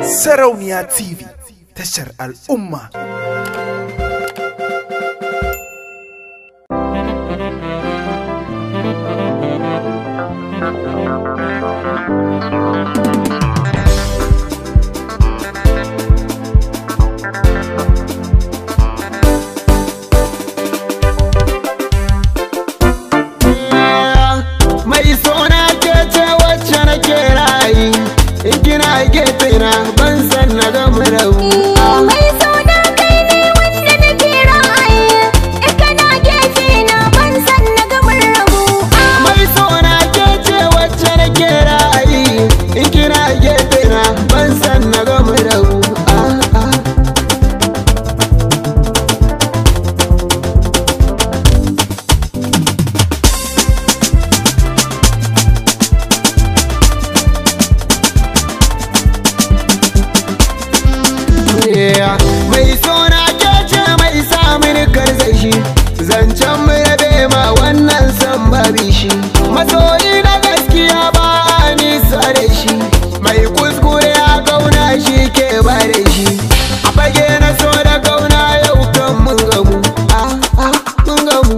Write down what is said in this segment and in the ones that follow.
Sarauniya TV, tashar al'umma. Mai sona ke ce wacce nake rayi, in kina gefe na ban san na ga murabu. Mai sona kai ne wanda nake ra'ayi, in kana gefe na ban san na ga murabu. Mai sona ke ce wacce nake rayi, in kina gefe na ban san na ga murabu. Mai sona ke ce mai samun karsashi, zancen mu yabe ma wannan san babi shi. Masoyi na gaskiya ba a nisa da shi, mai kuskure a kauna shi ke ba da shi. A fage na so da kauna yau kan mun gamu, mun gamu.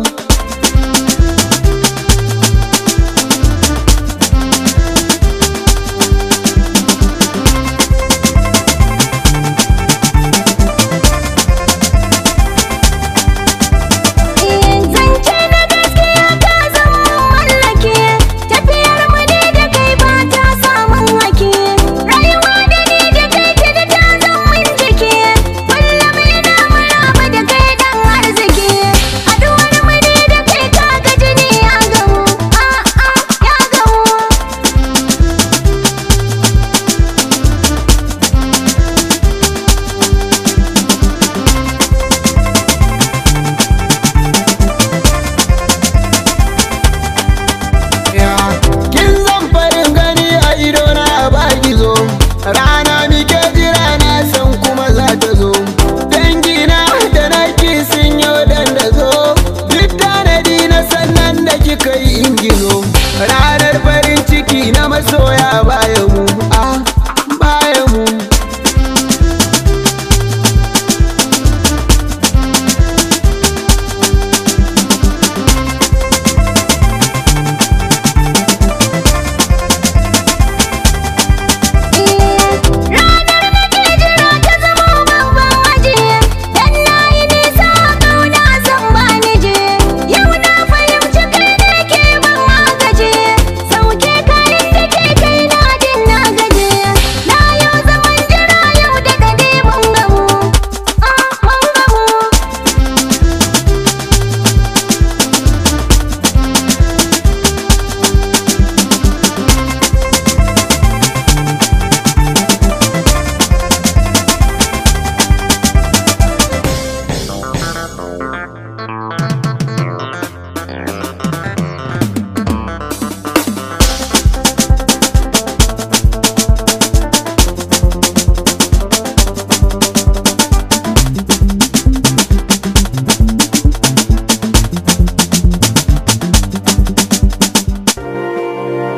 Rana muke jira na san kuma za ta zo, dangina da naki sun yi dandazo, duk tanadi na sannan da kika yi ingizo. Ranar farin ciki na masoya bayan mu, bayan mu.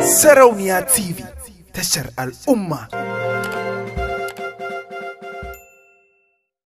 Sarauniya TV, tashar al'umma.